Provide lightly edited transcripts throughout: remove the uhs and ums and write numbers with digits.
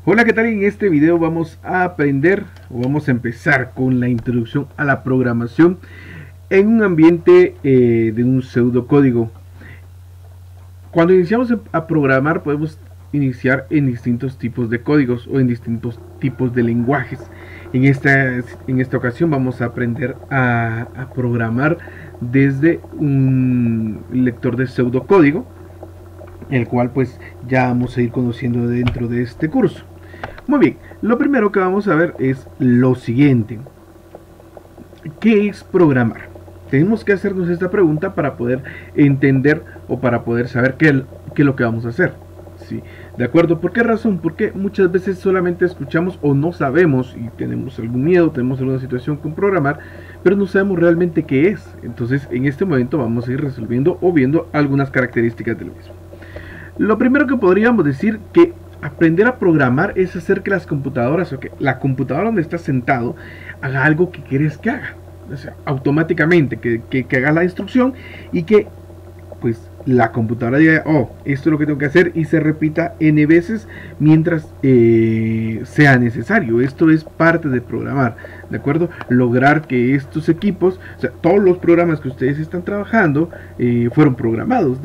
Hola, ¿qué tal? En este video vamos a aprender o vamos a empezar con la introducción a la programación en un ambiente de un pseudocódigo. Cuando iniciamos a programar podemos iniciar en distintos tipos de códigos o en distintos tipos de lenguajes. En esta ocasión vamos a aprender a programar desde un lector de pseudocódigo, el cual pues ya vamos a ir conociendo dentro de este curso. Muy bien, lo primero que vamos a ver es lo siguiente. ¿Qué es programar? Tenemos que hacernos esta pregunta para poder entender o para poder saber qué es lo que vamos a hacer. ¿Sí? ¿De acuerdo? ¿Por qué razón? Porque muchas veces solamente escuchamos o no sabemos y tenemos algún miedo, tenemos alguna situación con programar, pero no sabemos realmente qué es. Entonces, en este momento vamos a ir resolviendo o viendo algunas características del mismo. Lo primero que podríamos decir que aprender a programar es hacer que las computadoras, o que la computadora donde estás sentado, haga algo que quieres que haga. O sea, automáticamente, que haga la instrucción y que pues la computadora diga, oh, esto es lo que tengo que hacer, y se repita n veces mientras sea necesario. Esto es parte de programar, ¿de acuerdo? Lograr que estos equipos, o sea, todos los programas que ustedes están trabajando fueron programados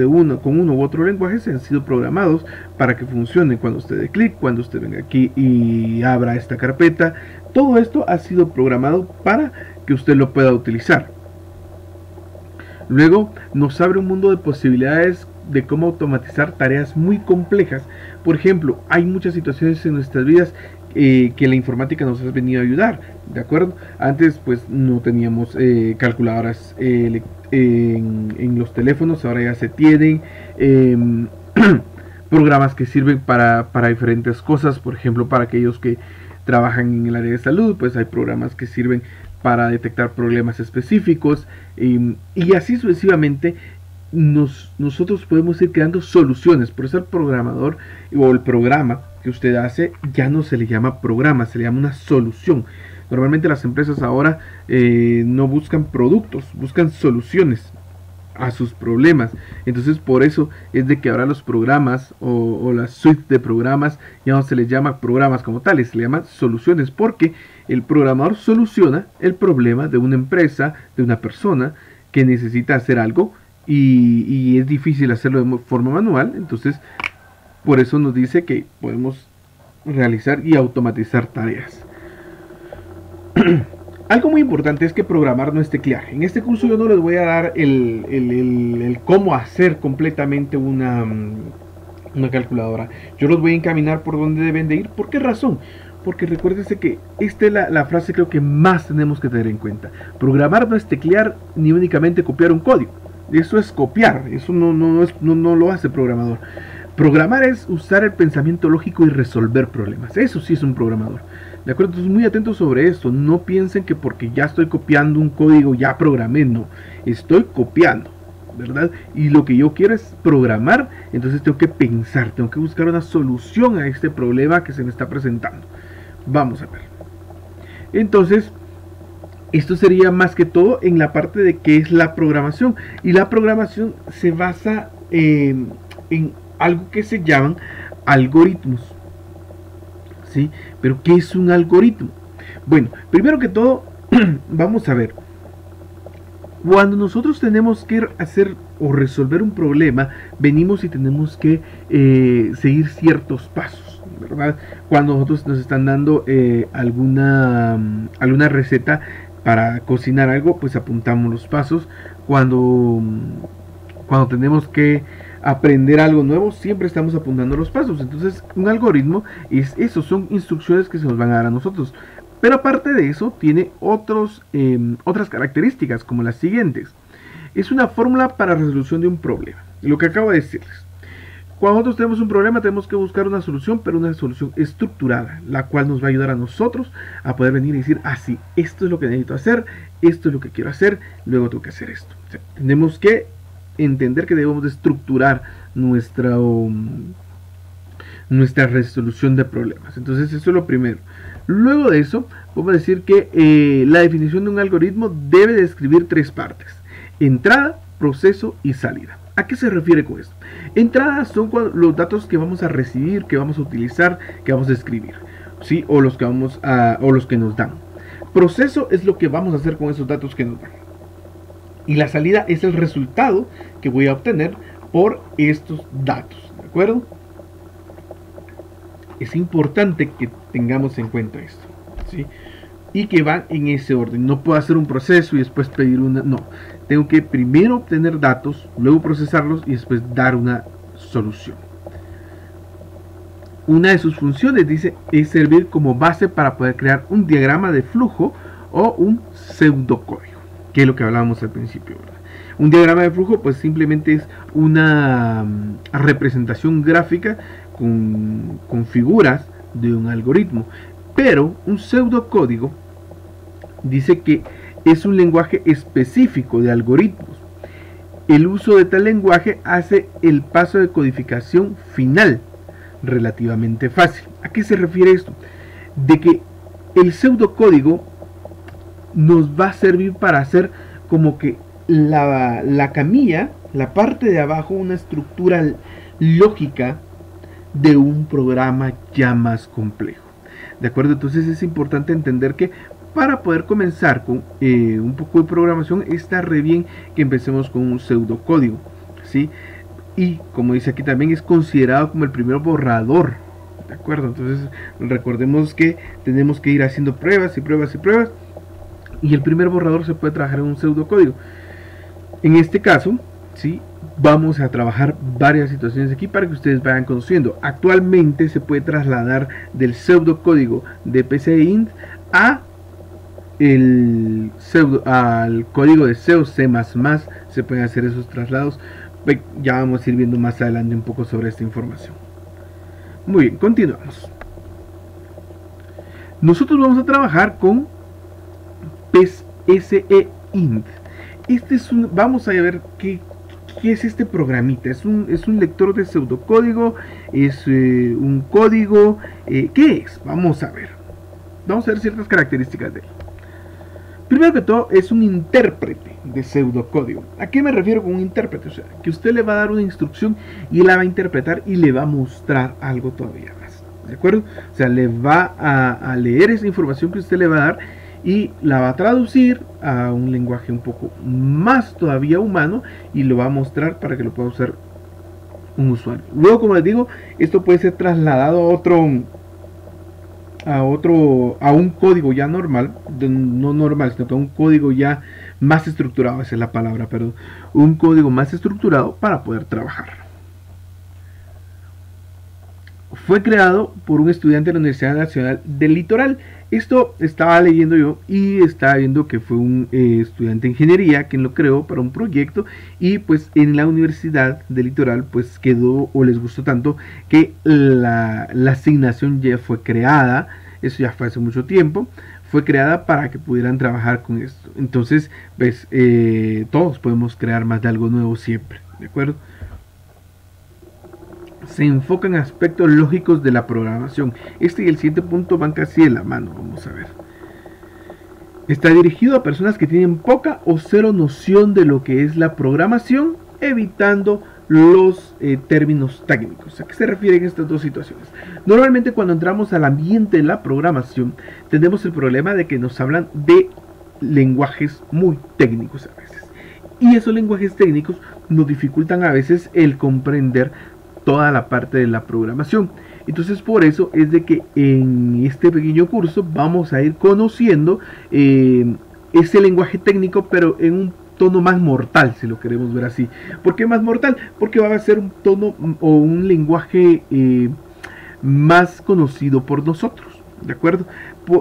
con uno u otro lenguaje, se han sido programados para que funcione cuando usted dé clic, cuando usted venga aquí y abra esta carpeta. Todo esto ha sido programado para que usted lo pueda utilizar. Luego nos abre un mundo de posibilidades de cómo automatizar tareas muy complejas. Por ejemplo, hay muchas situaciones en nuestras vidas que la informática nos ha venido a ayudar, ¿de acuerdo? Antes pues no teníamos calculadoras en los teléfonos, ahora ya se tienen programas que sirven para diferentes cosas. Por ejemplo, para aquellos que trabajan en el área de salud, pues hay programas que sirven para detectar problemas específicos, y así sucesivamente. Nosotros podemos ir creando soluciones. Por eso el programador o el programa que usted hace ya no se le llama programa, se le llama una solución. Normalmente las empresas ahora no buscan productos, buscan soluciones a sus problemas. Entonces por eso es de que ahora los programas o la suite de programas ya no se les llama programas como tales, se le llama soluciones, porque el programador soluciona el problema de una empresa, de una persona que necesita hacer algo y es difícil hacerlo de forma manual. Entonces por eso nos dice que podemos realizar y automatizar tareas. Algo muy importante es que programar no es teclear. En este curso yo no les voy a dar el cómo hacer completamente una calculadora. Yo los voy a encaminar por donde deben de ir. ¿Por qué razón? Porque recuérdense que esta es la frase creo que más tenemos que tener en cuenta. Programar no es teclear ni únicamente copiar un código. Eso es copiar. Eso no lo hace el programador. Programar es usar el pensamiento lógico y resolver problemas. Eso sí es un programador. ¿De acuerdo? Entonces muy atentos sobre esto. No piensen que porque ya estoy copiando un código ya programé. No, estoy copiando, ¿verdad? Y lo que yo quiero es programar. Entonces tengo que pensar, tengo que buscar una solución a este problema que se me está presentando. Vamos a ver. Entonces esto sería más que todo en la parte de qué es la programación. Y la programación se basa en algo que se llaman algoritmos. ¿Sí? Pero ¿qué es un algoritmo? Bueno, primero que todo vamos a ver. Cuando nosotros tenemos que hacer o resolver un problema, venimos y tenemos que seguir ciertos pasos, ¿verdad? Cuando nosotros nos están dando alguna receta para cocinar algo, pues apuntamos los pasos. Cuando tenemos que aprender algo nuevo, siempre estamos apuntando los pasos. Entonces un algoritmo es eso, son instrucciones que se nos van a dar a nosotros. Pero aparte de eso tiene otras características, como las siguientes. Es una fórmula para resolución de un problema, lo que acabo de decirles. Cuando nosotros tenemos un problema tenemos que buscar una solución, pero una solución estructurada, la cual nos va a ayudar a nosotros a poder venir y decir, sí, esto es lo que necesito hacer, esto es lo que quiero hacer, luego tengo que hacer esto. O sea, tenemos que entender que debemos de estructurar nuestra resolución de problemas. Entonces eso es lo primero. Luego de eso vamos a decir que la definición de un algoritmo debe describir tres partes: entrada, proceso y salida. ¿A qué se refiere con esto? Entradas son los datos que vamos a recibir, que vamos a utilizar, que vamos a escribir, ¿sí? O los que nos dan. Proceso es lo que vamos a hacer con esos datos que nos dan. Y la salida es el resultado que voy a obtener por estos datos, ¿de acuerdo? Es importante que tengamos en cuenta esto, ¿sí? Y que van en ese orden. No puedo hacer un proceso y después pedir una. No, tengo que primero obtener datos, luego procesarlos y después dar una solución. Una de sus funciones, dice, es servir como base para poder crear un diagrama de flujo o un pseudocódigo, que es lo que hablábamos al principio, ¿verdad? Un diagrama de flujo pues simplemente es una representación gráfica con figuras de un algoritmo, pero un pseudocódigo dice que es un lenguaje específico de algoritmos. El uso de tal lenguaje hace el paso de codificación final relativamente fácil. ¿A qué se refiere esto? De que el pseudocódigo nos va a servir para hacer como que la camilla, la parte de abajo, una estructura lógica de un programa ya más complejo. ¿De acuerdo? Entonces es importante entender que para poder comenzar con un poco de programación está re bien que empecemos con un pseudocódigo, ¿sí? Y como dice aquí también es considerado como el primer borrador, ¿de acuerdo? Entonces recordemos que tenemos que ir haciendo pruebas y pruebas y pruebas, y el primer borrador se puede trabajar en un pseudocódigo. En este caso, ¿sí? Vamos a trabajar varias situaciones aquí para que ustedes vayan conociendo. Actualmente se puede trasladar del pseudocódigo de PCInt al código de C o C++. Se pueden hacer esos traslados. Ya vamos a ir viendo más adelante un poco sobre esta información. Muy bien, continuamos. Nosotros vamos a trabajar con PSEInt. Vamos a ver qué es este programita. Es un lector de pseudocódigo, es un código. ¿Qué es? Vamos a ver ciertas características de él. Primero que todo, es un intérprete de pseudocódigo. ¿A qué me refiero con un intérprete? O sea, que usted le va a dar una instrucción y la va a interpretar y le va a mostrar algo todavía más. ¿De acuerdo? O sea, le va a leer esa información que usted le va a dar y la va a traducir a un lenguaje un poco más todavía humano y lo va a mostrar para que lo pueda usar un usuario. Luego, como les digo, esto puede ser trasladado a un código ya normal, no normal, sino que a un código ya más estructurado, esa es la palabra, perdón, un código más estructurado para poder trabajar. Fue creado por un estudiante de la Universidad Nacional del Litoral. Esto estaba leyendo yo y estaba viendo que fue un estudiante de ingeniería quien lo creó para un proyecto, y pues en la Universidad del Litoral pues quedó o les gustó tanto que la asignación ya fue creada. Eso ya fue hace mucho tiempo, fue creada para que pudieran trabajar con esto. Entonces pues todos podemos crear más de algo nuevo siempre, ¿de acuerdo? Se enfocan en aspectos lógicos de la programación. Este y el siguiente punto van casi de la mano. Vamos a ver. Está dirigido a personas que tienen poca o cero noción de lo que es la programación, evitando los términos técnicos. ¿A qué se refieren estas dos situaciones? Normalmente cuando entramos al ambiente de la programación tenemos el problema de que nos hablan de lenguajes muy técnicos a veces, y esos lenguajes técnicos nos dificultan a veces el comprender toda la parte de la programación. Entonces por eso es de que en este pequeño curso vamos a ir conociendo ese lenguaje técnico, pero en un tono más mortal, si lo queremos ver así. ¿Por qué más mortal? Porque va a ser un tono o un lenguaje más conocido por nosotros, ¿de acuerdo?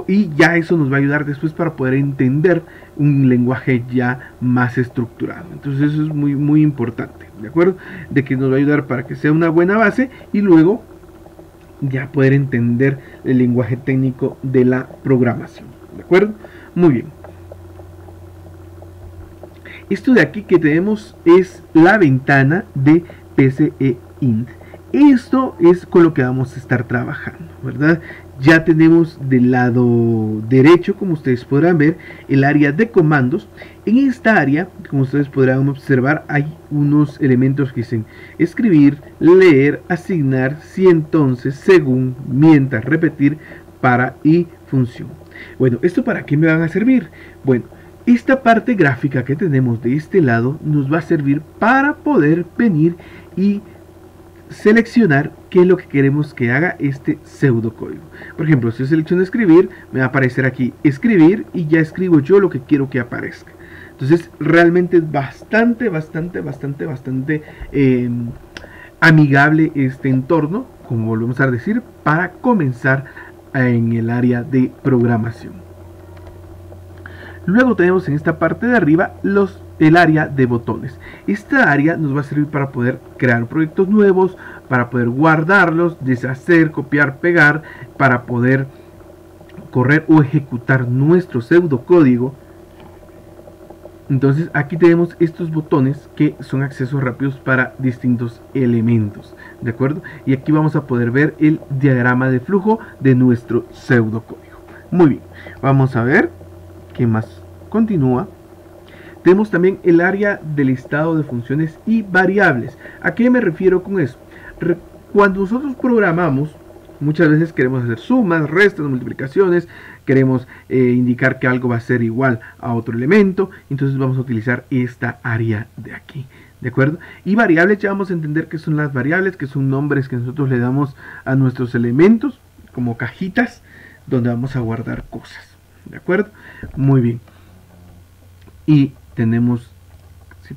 Y ya eso nos va a ayudar después para poder entender un lenguaje ya más estructurado. Entonces eso es muy muy importante, ¿de acuerdo? De que nos va a ayudar para que sea una buena base y luego ya poder entender el lenguaje técnico de la programación, ¿de acuerdo? Muy bien. Esto de aquí que tenemos es la ventana de PSEInt. esto es con lo que vamos a estar trabajando, ¿verdad? Ya tenemos del lado derecho, como ustedes podrán ver, el área de comandos. En esta área, como ustedes podrán observar, hay unos elementos que dicen escribir, leer, asignar, si, entonces, según, mientras, repetir, para y función. Bueno, ¿esto para qué me van a servir? Bueno, esta parte gráfica que tenemos de este lado nos va a servir para poder venir y seleccionar qué es lo que queremos que haga este pseudocódigo. Por ejemplo, si yo selecciono escribir, me va a aparecer aquí escribir y ya escribo yo lo que quiero que aparezca. Entonces realmente es bastante amigable este entorno, como volvemos a decir, para comenzar en el área de programación. Luego tenemos en esta parte de arriba el área de botones. Esta área nos va a servir para poder crear proyectos nuevos, para poder guardarlos, deshacer, copiar, pegar, para poder correr o ejecutar nuestro pseudocódigo. Entonces aquí tenemos estos botones que son accesos rápidos para distintos elementos, ¿de acuerdo? Y aquí vamos a poder ver el diagrama de flujo de nuestro pseudocódigo. Muy bien, vamos a ver qué más continúa. Tenemos también el área del listado de funciones y variables. ¿A qué me refiero con eso? Cuando nosotros programamos, muchas veces queremos hacer sumas, restas, multiplicaciones, queremos indicar que algo va a ser igual a otro elemento, entonces vamos a utilizar esta área de aquí, ¿de acuerdo? Y variables, ya vamos a entender que son las variables, que son nombres que nosotros le damos a nuestros elementos, como cajitas, donde vamos a guardar cosas, ¿de acuerdo? Muy bien. Y tenemos,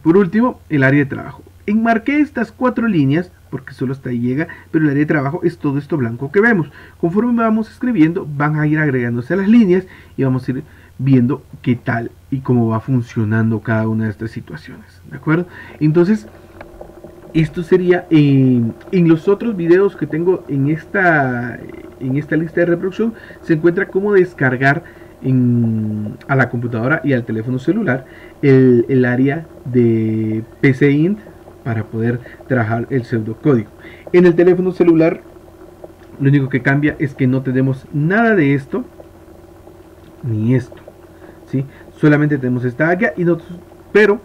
por último, el área de trabajo. Enmarqué estas 4 líneas porque solo hasta ahí llega, pero el área de trabajo es todo esto blanco que vemos. Conforme vamos escribiendo, van a ir agregándose a las líneas y vamos a ir viendo qué tal y cómo va funcionando cada una de estas situaciones, ¿de acuerdo? Entonces, esto sería en los otros videos que tengo en esta lista de reproducción. Se encuentra cómo descargar a la computadora y al teléfono celular el área de PCInt para poder trabajar el pseudocódigo. En el teléfono celular lo único que cambia es que no tenemos nada de esto ni esto, ¿sí? Solamente tenemos esta área y nosotros, pero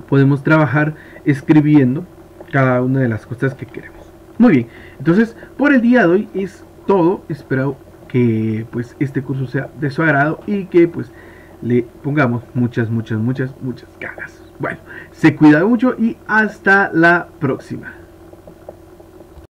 podemos trabajar escribiendo cada una de las cosas que queremos. Muy bien, entonces por el día de hoy es todo. Espero que pues este curso sea de su agrado y que pues le pongamos muchas ganas. Bueno, se cuida mucho y hasta la próxima.